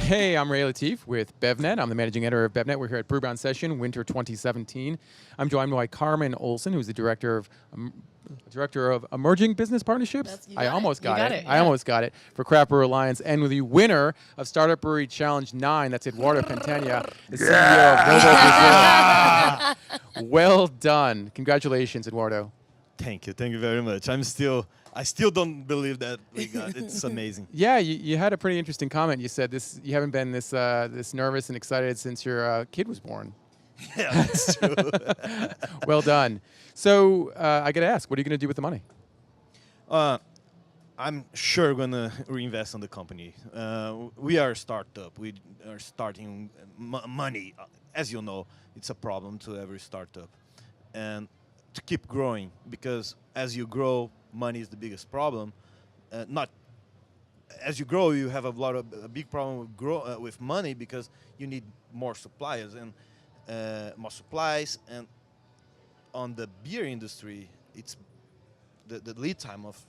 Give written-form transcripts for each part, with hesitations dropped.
Hey, I'm Ray Latif with BevNet. I'm the managing editor of BevNet. We're here at Brewbound Session, Winter 2017. I'm joined by Carmen Olson, who's the director of Emerging Business Partnerships. I almost got it. I almost got it for Craft Brewer Alliance, and the winner of Startup Brewery Challenge 9. That's Eduardo Pentagna, the CEO of Novo Brazil. Well done. Congratulations, Eduardo. Thank you very much. I still don't believe that we got it. It's amazing. Yeah, you had a pretty interesting comment. You said you haven't been this nervous and excited since your kid was born. Yeah, that's true. Well done. So I got to ask, what are you going to do with the money? I'm sure going to reinvest in the company. We are a startup. We are starting money. As you know, it's a problem to every startup. And to keep growing, because as you grow, money is the biggest problem. Not as you grow, you have a big problem with money because you need more suppliers and more supplies. And on the beer industry, it's the lead time of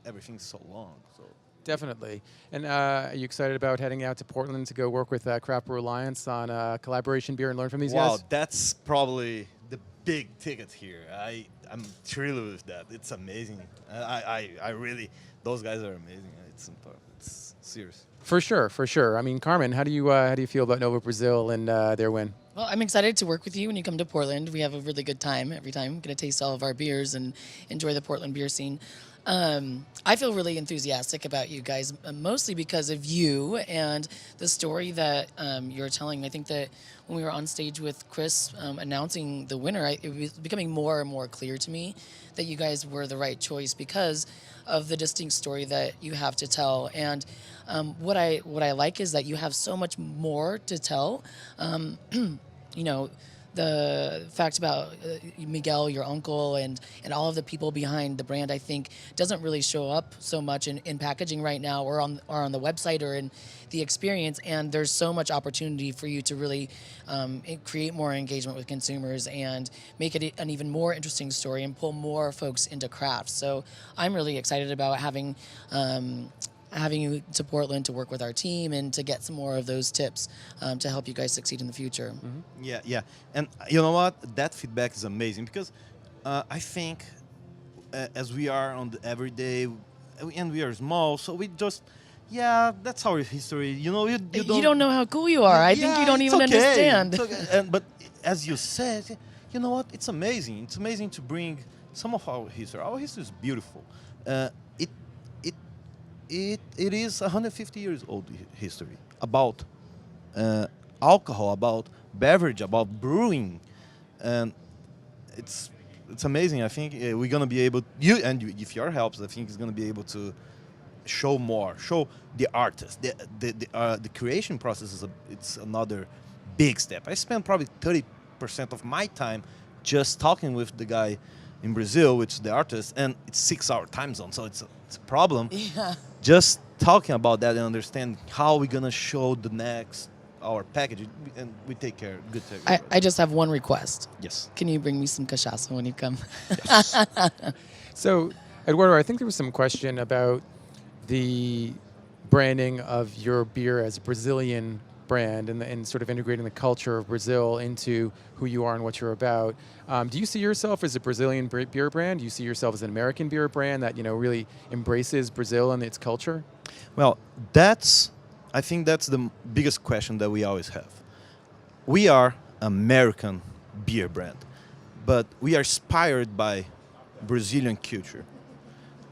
everything's so long. So definitely. And are you excited about heading out to Portland to go work with Craft Brewer Alliance on collaboration beer and learn from these guys? Wow, that's probably the big ticket here. I'm thrilled with that. It's amazing. I really, those guys are amazing. It's serious. For sure. I mean, Carmen, how do you feel about Novo Brazil and their win? Well, I'm excited to work with you when you come to Portland. We have a really good time every time. Get to taste all of our beers and enjoy the Portland beer scene. I feel really enthusiastic about you guys, mostly because of you and the story that you're telling. I think that when we were on stage with Chris announcing the winner, it was becoming more and more clear to me that you guys were the right choice because of the distinct story that you have to tell. And what I like is that you have so much more to tell. You know, the fact about Miguel, your uncle, and all of the people behind the brand, I think, doesn't really show up so much in packaging right now or on the website or in the experience. And there's so much opportunity for you to really create more engagement with consumers and make it an even more interesting story and pull more folks into craft. So I'm really excited about having you to Portland to work with our team and to get some more of those tips to help you guys succeed in the future. Mm-hmm. Yeah. And you know what? That feedback is amazing because I think as we are on the everyday and we are small, so we just, that's our history. You know, you don't know how cool you are. I think you don't even understand. It's okay. But as you said, you know what? It's amazing. It's amazing to bring some of our history. Our history is beautiful. It is 150 years old history about alcohol, about beverage, about brewing, and it's amazing. I think we're gonna be able, if your helps, I think it's gonna be able to show the artists, the creation process it's another big step. I spend probably 30% of my time just talking with the guy in Brazil, which is the artist, and it's 6-hour time zone, so it's a problem. Yeah. Just talking about that and understand how we're gonna show our package, and we take care. I just have one request. Yes. Can you bring me some cachaça when you come? Yes. So, Eduardo, I think there was some question about the branding of your beer as a Brazilian brand and sort of integrating the culture of Brazil into who you are and what you're about. Do you see yourself as a Brazilian beer brand? Do you see yourself as an American beer brand that really embraces Brazil and its culture? Well, I think that's the biggest question that we always have. We are American beer brand, but we are inspired by Brazilian culture.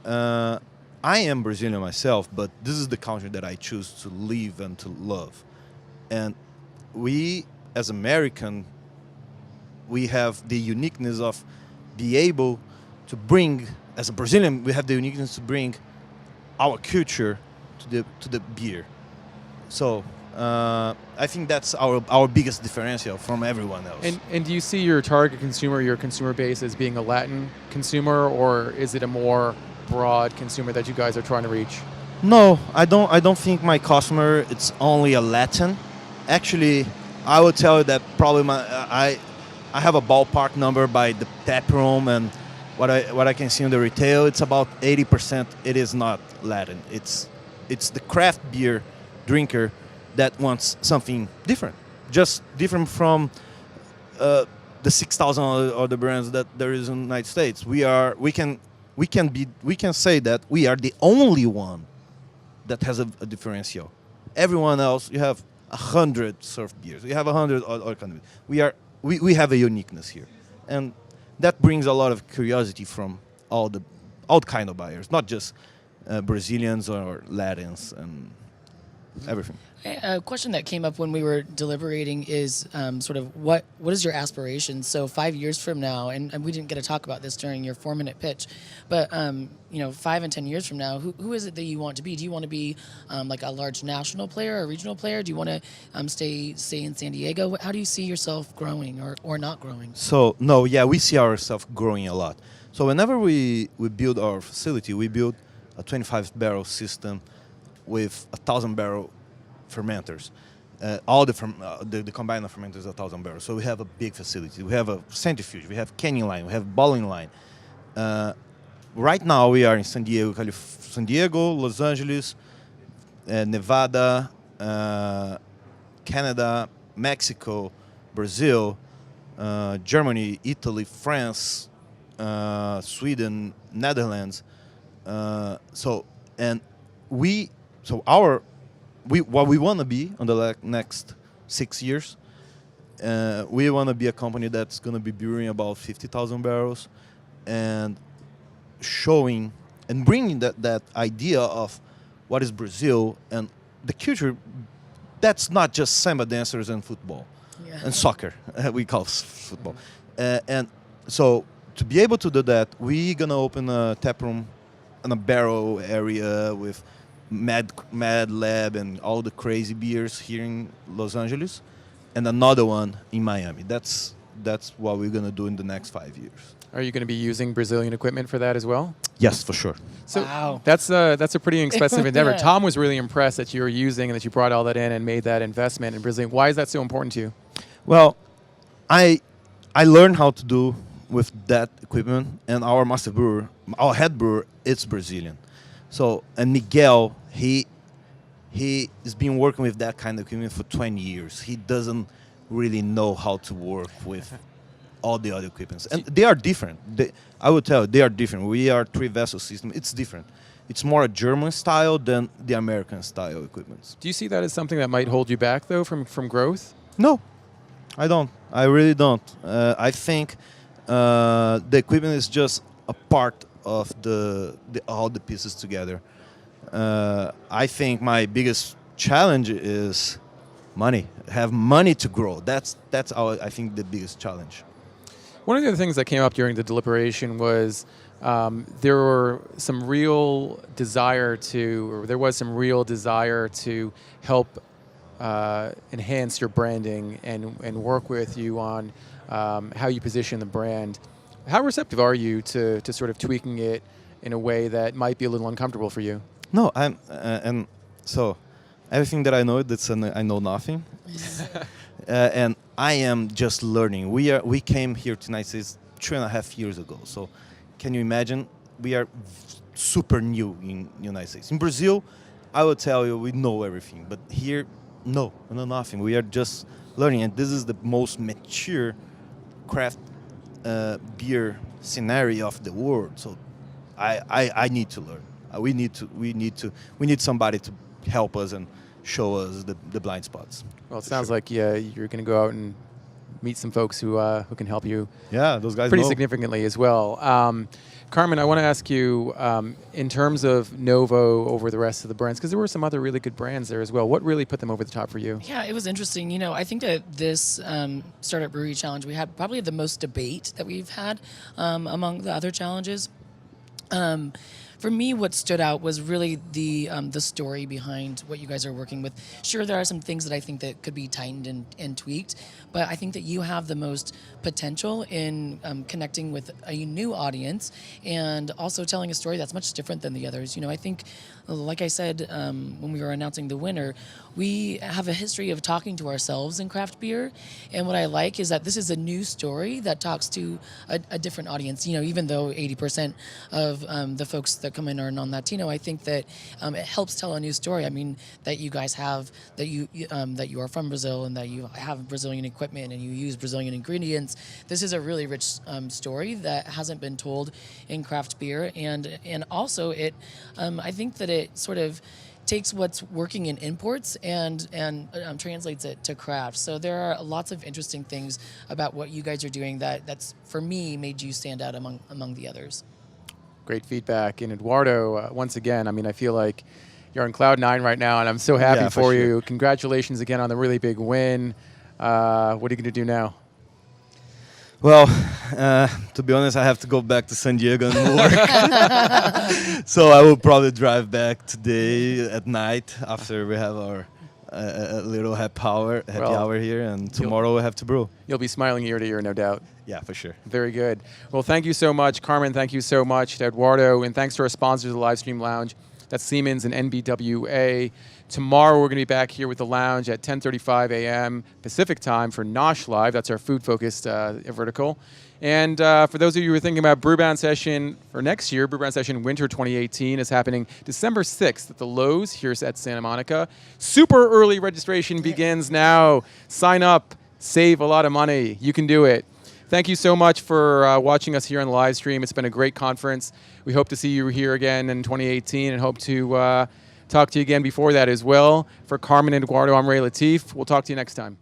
I am Brazilian myself, but this is the country that I choose to live and to love. And we, as American, we have the uniqueness of be able to bring, as a Brazilian, we have the uniqueness to bring our culture to the beer. So I think that's our biggest differential from everyone else. And do you see your target consumer, your consumer base, as being a Latin consumer, or is it a more broad consumer that you guys are trying to reach? No, I don't. I don't think my customer it's only a Latin. Actually, I would tell you that probably I have a ballpark number by the tap room and what I can see in the retail. It's about 80%. It is not Latin. It's the craft beer drinker that wants something different, just different from the 6,000 other brands that there is in the United States. We can say that we are the only one that has a differential. Everyone else, you have 100 surf beers. You have 100 other kind of. We have a uniqueness here, and that brings a lot of curiosity from all kind of buyers, not just Brazilians or Latins and everything. A question that came up when we were deliberating is sort of what is your aspiration? So 5 years from now, and we didn't get to talk about this during your 4-minute pitch, but 5 and 10 years from now, who is it that you want to be? Do you want to be like a large national player or regional player? Do you want to stay in San Diego? How do you see yourself growing or not growing? So no, yeah, we see ourselves growing a lot. So whenever we build our facility, we build a 25-barrel system with 1,000-barrel fermenters. All the combined fermenters are 1,000 barrels. So we have a big facility. We have a centrifuge. We have canning line. We have bottling line. Right now we are in San Diego, Los Angeles, Nevada, Canada, Mexico, Brazil, Germany, Italy, France, Sweden, Netherlands. What we want to be on the next 6 years, we want to be a company that's going to be brewing about 50,000 barrels and showing and bringing that idea of what is Brazil and the culture. That's not just samba dancers and football and soccer. We call football. And so to be able to do that, we're going to open a tap room in a barrel area with Mad Lab and all the crazy beers here in Los Angeles, and another one in Miami. That's what we're gonna do in the next 5 years. Are you going to be using Brazilian equipment for that as well? Yes, for sure. So wow. That's a pretty expensive endeavor. Yeah. Tom was really impressed that you were using and that you brought all that in and made that investment in Brazil. Why is that so important to you? Well, I learned how to do with that equipment, and our master brewer, our head brewer, it's Brazilian. So, and Miguel, he has been working with that kind of equipment for 20 years. He doesn't really know how to work with all the other equipments. And they are different. I would tell you, they are different. We are 3-vessel system. It's different. It's more a German style than the American style equipment. Do you see that as something that might hold you back, though, from growth? No, I don't. I really don't. I think the equipment is just a part of all the pieces together. I think my biggest challenge is money. Have money to grow. That's I think the biggest challenge. One of the other things that came up during the deliberation was there was some real desire to help enhance your branding and work with you on how you position the brand. How receptive are you to sort of tweaking it in a way that might be a little uncomfortable for you? No, I'm and so everything that I know, I know nothing, and I am just learning. We came here to United States 2.5 years ago. So, can you imagine? We are super new in the United States. In Brazil, I would tell you we know everything, but here, no, we know nothing. We are just learning, and this is the most mature craft beer scenario of the world. So, I need to learn. We need somebody to help us and show us the blind spots. Well, it sounds like you're going to go out and meet some folks who can help you. Yeah, those guys pretty know. significantly as well. Carmen, I want to ask you in terms of Novo over the rest of the brands, because there were some other really good brands there as well. What really put them over the top for you? Yeah, it was interesting. You know, I think that this Startup Brewery Challenge, we had probably the most debate that we've had among the other challenges. For me, what stood out was really the story behind what you guys are working with. Sure, there are some things that I think that could be tightened and tweaked, but I think that you have the most potential in connecting with a new audience and also telling a story that's much different than the others. I think, like I said when we were announcing the winner, we have a history of talking to ourselves in craft beer, and what I like is that this is a new story that talks to a different audience. Even though 80% of the folks that come in are non-Latino, I think that it helps tell a new story. I mean, that you guys have that you are from Brazil and that you have Brazilian equipment and you use Brazilian ingredients. This is a really rich story that hasn't been told in craft beer, and also I think that it sort of takes what's working in imports and translates it to craft. So there are lots of interesting things about what you guys are doing that's for me made you stand out among the others. Great feedback. And Eduardo, once again, I mean, I feel like you're on cloud 9 right now, and I'm so happy for you. Sure. Congratulations again on the really big win. What are you going to do now? Well, to be honest, I have to go back to San Diego and work. So I will probably drive back today at night after we have our a little happy hour here, and tomorrow we'll have to brew. You'll be smiling ear to ear, no doubt. Yeah, for sure. Very good. Well, thank you so much, Carmen. Thank you so much to Eduardo, and thanks to our sponsors of the Livestream Lounge. That's Siemens and NBWA. Tomorrow we're going to be back here with the lounge at 10:35 a.m. Pacific time for Nosh Live. That's our food-focused vertical. And for those of you who are thinking about Brewbound Session for next year, Brewbound Session Winter 2018 is happening December 6th at the Lowe's here at Santa Monica. Super early registration begins now. Sign up, save a lot of money. You can do it. Thank you so much for watching us here on the live stream. It's been a great conference. We hope to see you here again in 2018 and hope to talk to you again before that as well. For Carmen and Eduardo, I'm Ray Latif. We'll talk to you next time.